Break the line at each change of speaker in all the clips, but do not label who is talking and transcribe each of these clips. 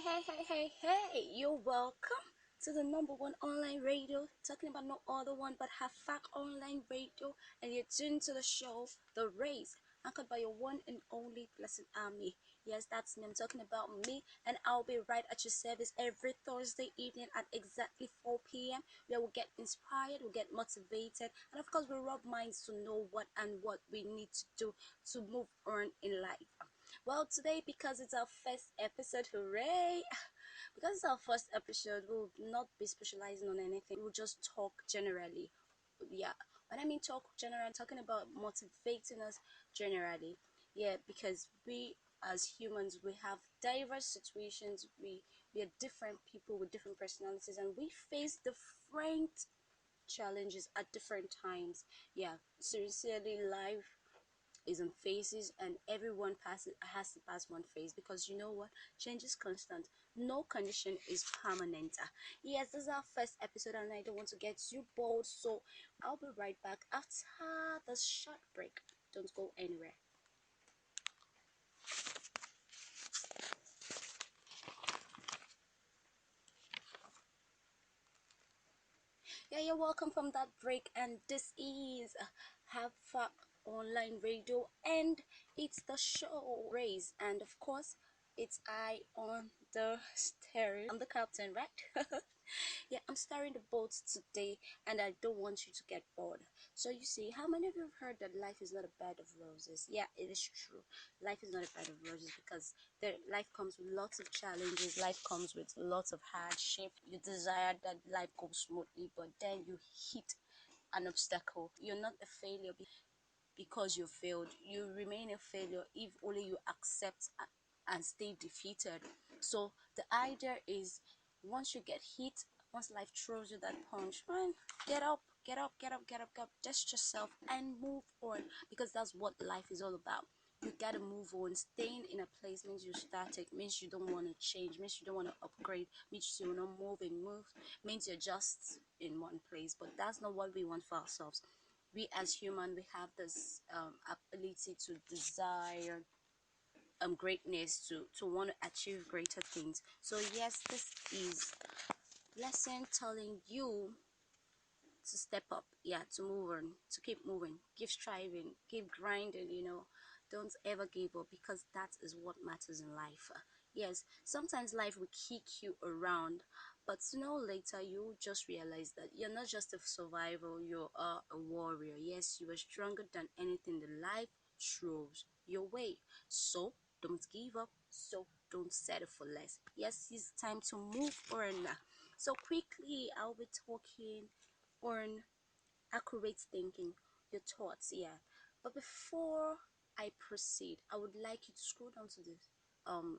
Hey, you're welcome to the number one online radio, talking about no other one but Half Fact Online Radio, and you're tuned to the show, The Race, anchored by your one and only Blessed Army. Yes, that's me. I'm talking about me, and I'll be right at your service every Thursday evening at exactly 4 p.m. where we'll get inspired, we'll get motivated, and of course, we'll rub minds to know what we need to do to move on in life. Well, today, because it's our first episode, hooray! Because it's our first episode, we'll not be specializing on anything. We'll just talk generally. Yeah, when I mean talk generally, I'm talking about motivating us generally. Yeah, because we as humans, we have diverse situations. We are different people with different personalities, and we face different challenges at different times. Yeah, sincerely, life is in phases, and everyone has to pass one phase, because you know what, change is constant, no condition is permanent. Yes, this is our first episode and I don't want to get too bold, so I'll be right back after this short break. Don't go anywhere. Yeah, you're welcome from that break, and this is Have Fact Online Radio, and it's the show Raise, and of course, it's I on the steering. I'm the captain, right? Yeah, I'm starting the boat today, and I don't want you to get bored. So you see, how many of you have heard that life is not a bed of roses? Yeah, it is true. Life is not a bed of roses, because life comes with lots of challenges. Life comes with lots of hardship. You desire that life goes smoothly, but then you hit an obstacle. You're not a failure because you failed. You remain a failure if only you accept and stay defeated. So the idea is, once you get hit, once life throws you that punch, man, get up, get up, get up, get up, get up, dust yourself and move on, because that's what life is all about. You gotta move on. Staying in a place means you're static, means you don't want to change, means you don't want to upgrade, means you're not moving. Move means you're just in one place, but that's not what we want for ourselves. We as human, we have this ability to desire greatness, to want to achieve greater things. So yes, this is lesson telling you to step up, yeah, to move on, to keep moving, keep striving, keep grinding, don't ever give up, because that is what matters in life. Yes, sometimes life will kick you around, but sooner or later you just realize that you're not just a survivor, you are a warrior. Yes, you are stronger than anything the life throws your way. So don't give up, so don't settle for less. Yes, it's time to move on. So quickly, I'll be talking on accurate thinking, your thoughts, yeah. But before I proceed, I would like you to scroll down um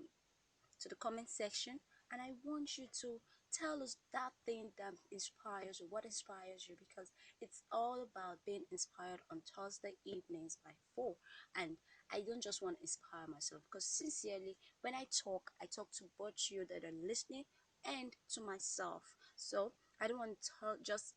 to the comment section, and I want you to tell us that thing that inspires you, what inspires you, because it's all about being inspired on Thursday evenings by 4. And I don't just want to inspire myself, because sincerely, when I talk to both you that are listening and to myself. So I don't want to just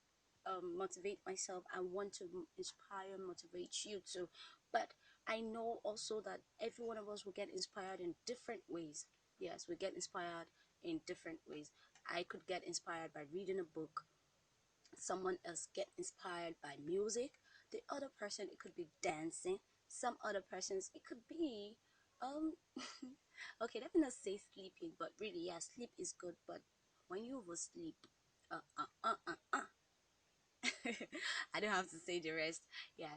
motivate myself. I want to inspire, motivate you too. But I know also that every one of us will get inspired in different ways. Yes, we get inspired in different ways. I could get inspired by reading a book. Someone else get inspired by music. The other person, it could be dancing. Some other persons, it could be um okay, let me not say sleeping, but really, yeah, sleep is good, but when you oversleep, uh uh uh uh uh I don't have to say the rest. Yeah,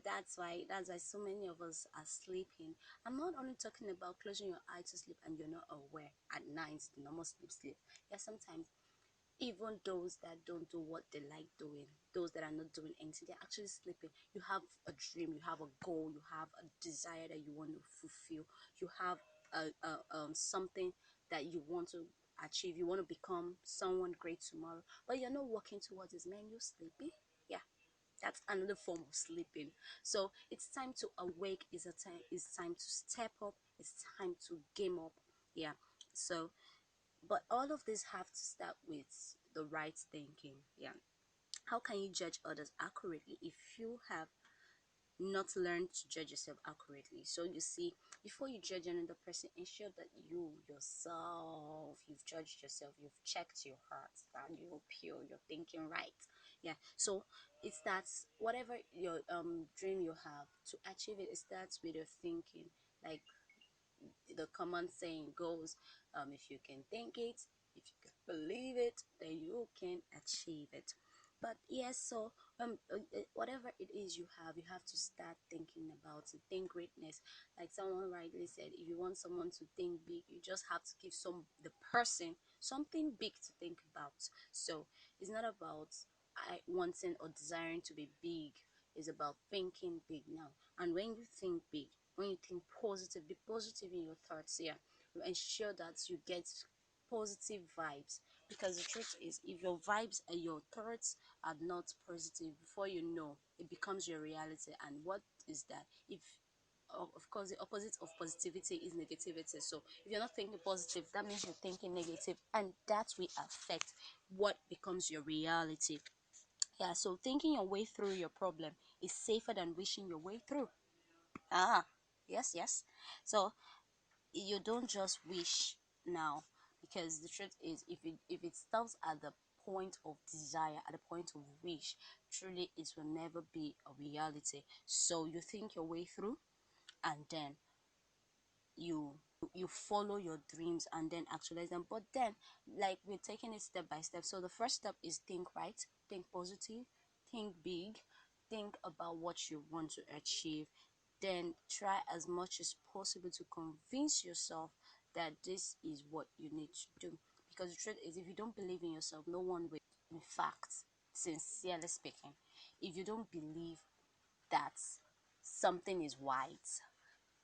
that's why so many of us are sleeping. I'm not only talking about closing your eyes to sleep and you're not aware at night, the normal sleep. Yeah, sometimes even those that don't do what they like doing, those that are not doing anything, they're actually sleeping. You have a dream, you have a goal, you have a desire that you want to fulfill, you have something that you want to achieve, you want to become someone great tomorrow, but you're not working towards this, man, you're sleeping. Yeah, that's another form of sleeping. So it's time to awake. It's time to step up. It's time to game up. Yeah. So, but all of this have to start with the right thinking. Yeah. How can you judge others accurately if you have not learn to judge yourself accurately. So you see, before you judge another person, ensure that you yourself, you've judged yourself, you've checked your heart, that you're pure, you're thinking right. Yeah. So it starts, whatever your dream you have, to achieve it, it starts with your thinking. Like the common saying goes, if you can think it, if you can believe it, then you can achieve it. But yes, so whatever it is you have to start thinking about it. Think greatness. Like someone rightly said, if you want someone to think big, you just have to give the person something big to think about. So it's not about wanting or desiring to be big. It's about thinking big now. And when you think big, when you think positive, be positive in your thoughts. Yeah, ensure that you get positive vibes, because the truth is, if your vibes and your thoughts are not positive, before you know, it becomes your reality. And what is that? If of course, the opposite of positivity is negativity. So if you're not thinking positive, that means you're thinking negative, and that will affect what becomes your reality. Yeah, so thinking your way through your problem is safer than wishing your way through. Ah, yes, yes. So you don't just wish now, because the truth is, if it stops at the point of desire, at the point of wish, truly it will never be a reality. So you think your way through, and then you you follow your dreams and then actualize them. But then, like, we're taking it step by step. So the first step is think right, think positive, think big, think about what you want to achieve. Then try as much as possible to convince yourself that this is what you need to do, because the truth is, if you don't believe in yourself, no one will. In fact, sincerely speaking, if you don't believe that something is white,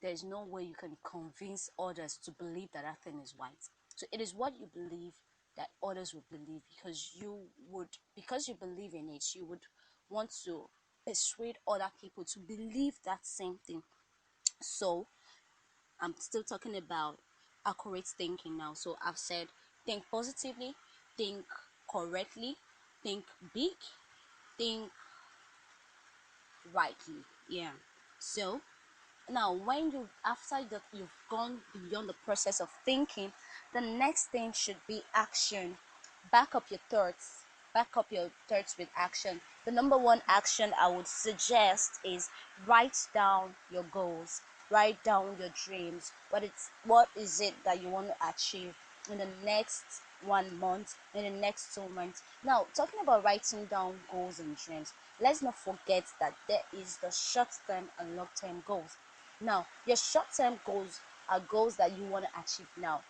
there's no way you can convince others to believe that that thing is white. So it is what you believe that others will believe, because you believe in it, you would want to persuade other people to believe that same thing. So I'm still talking about accurate thinking now. So I've said think positively, think correctly, think big, think rightly. Yeah. So now, when you after that you've gone beyond the process of thinking, the next thing should be action. Back up your thoughts. Back up your thoughts with action. The number one action I would suggest is write down your goals. Write down your dreams. What is it that you want to achieve in the next 1 month, in the next 2 months? Now, talking about writing down goals and dreams, let's not forget that there is the short-term and long-term goals. Now, your short-term goals are goals that you want to achieve now.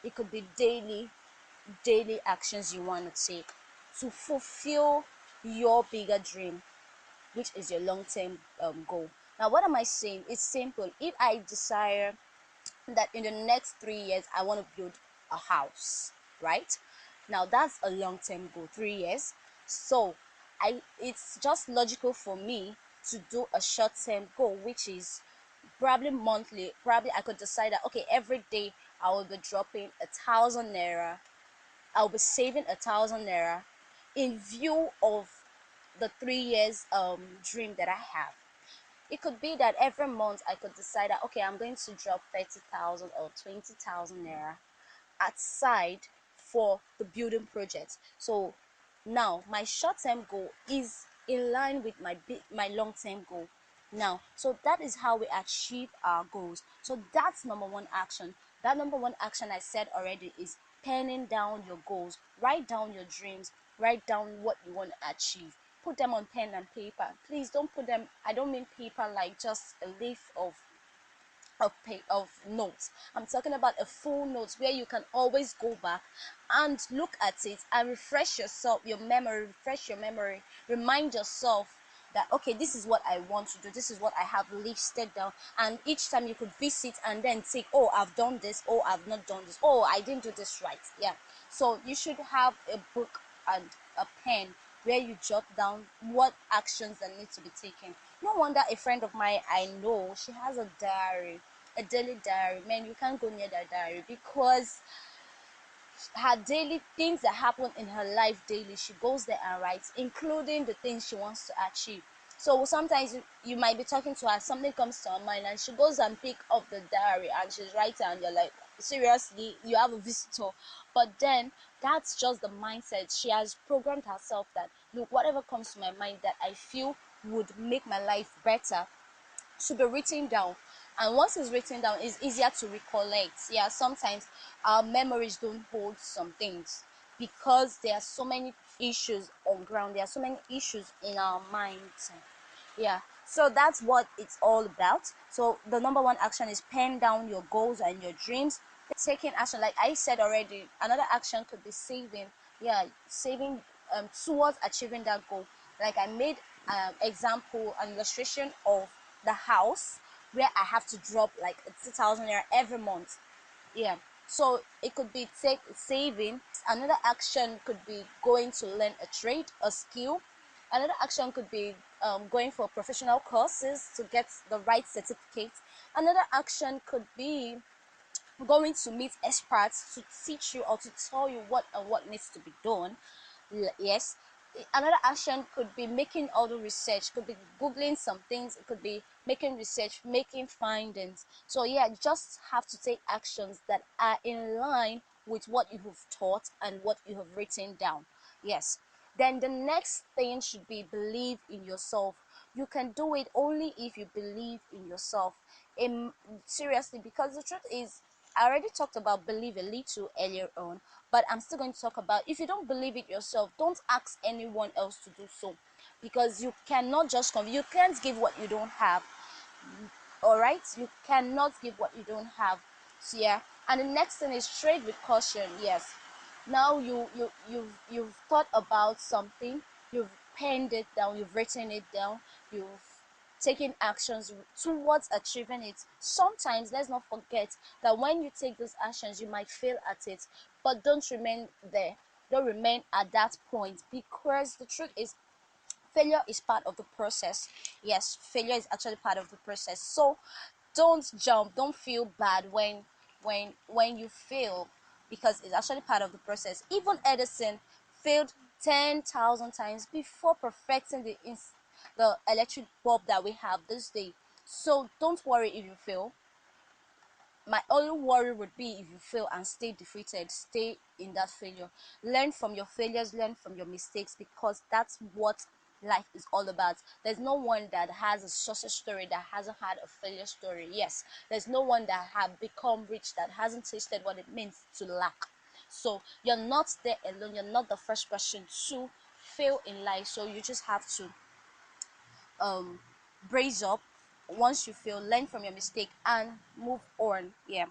It could be daily actions you want to take to fulfill your bigger dream, which is your long-term goal. Now, what am I saying? It's simple. If I desire that in the next 3 years I want to build a house, right? Now that's a long-term goal, 3 years. So it's just logical for me to do a short-term goal, which is probably monthly. Probably I could decide that, okay, every day I will be dropping 1,000 naira. I'll be saving 1,000 naira in view of the 3 years dream that I have. It could be that every month I could decide that, okay, I'm going to drop 30,000 or 20,000 naira aside for the building project. So now my short-term goal is in line with my long-term goal. Now, so that is how we achieve our goals. So that's number one action. That number one action I said already is penning down your goals. Write down your dreams. Write down what you want to achieve. Put them on pen and paper. Please don't put them, I don't mean paper like just a leaf of notes. I'm talking about a full note where you can always go back and look at it and refresh your memory, remind yourself that, okay, this is what I want to do, this is what I have listed down. And each time you could visit and then say, oh, I've done this, oh, I've not done this, oh, I didn't do this right. Yeah, so you should have a book and a pen where you jot down what actions that need to be taken. No wonder a friend of mine I know, she has a diary, a daily diary. Man, you can't go near that diary, because her daily things that happen in her life daily, she goes there and writes, including the things she wants to achieve. So sometimes you might be talking to her, something comes to her mind, and she goes and pick up the diary and she's writing, and you're like, seriously, you have a visitor? But then that's just the mindset. She has programmed herself that, look, whatever comes to my mind that I feel would make my life better should be written down. And once it's written down, it's easier to recollect. Yeah, sometimes our memories don't hold some things because there are so many issues on ground, there are so many issues in our minds. Yeah, so that's what it's all about. So the number one action is pen down your goals and your dreams. Taking action, like I said already, another action could be saving. Yeah, saving towards achieving that goal. Like I made example, an illustration of the house where I have to drop like 2,000 naira every month. Yeah, so it could be saving. Another action could be going to learn a trade, a skill. Another action could be going for professional courses to get the right certificate. Another action could be going to meet experts to teach you or to tell you what and what needs to be done. Yes, another action could be making all the research, could be googling some things, it could be making research, making findings. So yeah, you just have to take actions that are in line with what you have taught and what you have written down. Yes, then the next thing should be believe in yourself. You can do it only if you believe in yourself. Seriously, because the truth is, I already talked about believe a little earlier on, but I'm still going to talk about, if you don't believe it yourself, don't ask anyone else to do so, because you cannot just you can't give what you don't have. All right, you cannot give what you don't have. So yeah, and the next thing is trade with caution. Yes, now you've thought about something, you've penned it down, you've written it down, you've taken actions towards achieving it. Sometimes let's not forget that when you take those actions you might fail at it, but don't remain there, don't remain at that point, because the truth is, failure is part of the process. Yes, failure is actually part of the process. So don't jump, don't feel bad when you fail, because it's actually part of the process. Even Edison failed 10,000 times before perfecting the electric bulb that we have this day. So don't worry if you fail. My only worry would be if you fail and stay defeated, stay in that failure. Learn from your failures, learn from your mistakes, because that's what life is all about. There's no one that has a success story that hasn't had a failure story. Yes, there's no one that have become rich that hasn't tasted what it means to lack. So you're not there alone, you're not the first person to fail in life. So you just have to um brace up. Once you fail, learn from your mistake and move on. Yeah,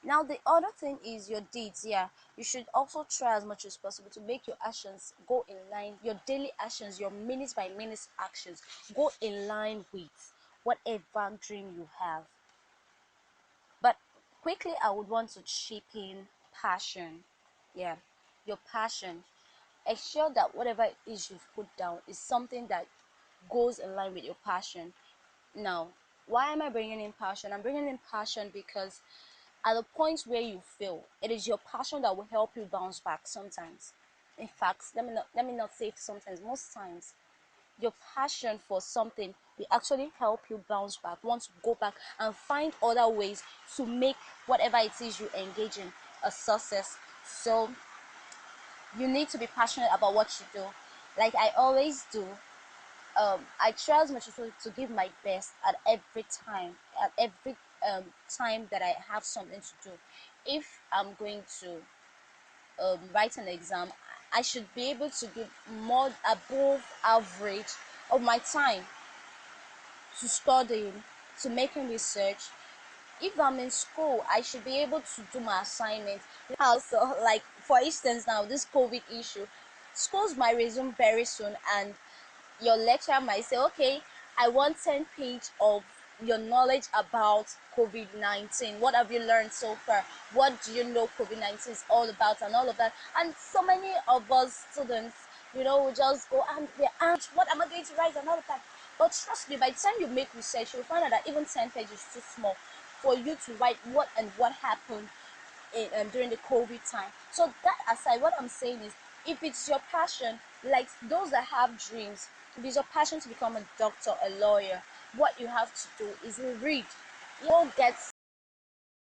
now the other thing is your deeds. Yeah, you should also try as much as possible to make your actions go in line, your daily actions, your minute by minute actions go in line with whatever dream you have. But quickly, I would want to chip in passion. Yeah, your passion. Ensure that whatever it is you've put down is something that goes in line with your passion. Now, why am I bringing in passion? I'm bringing in passion because at the point where you fail, it is your passion that will help you bounce back sometimes. In fact, let me not say sometimes, most times your passion for something will actually help you bounce back, want to go back and find other ways to make whatever it is you engage in a success. So you need to be passionate about what you do. Like I always do, I try as much as possible to give my best at every time that I have something to do. If I'm going to write an exam, I should be able to give more above average of my time to studying, to making research. If I'm in school, I should be able to do my assignments. Also, like for instance, now this COVID issue, schools might resume very soon, and your lecturer might say, okay, I want 10 page of your knowledge about COVID-19. What have you learned so far? What do you know COVID-19 is all about and all of that? And so many of us students, will just go and they ask, what am I going to write and all of that? But trust me, by the time you make research, you'll find out that even 10 pages is too small for you to write what happened during the COVID time. So that aside, what I'm saying is, if it's your passion, like those that have dreams, If it's your passion to become a doctor, a lawyer, what you have to do is read. You all get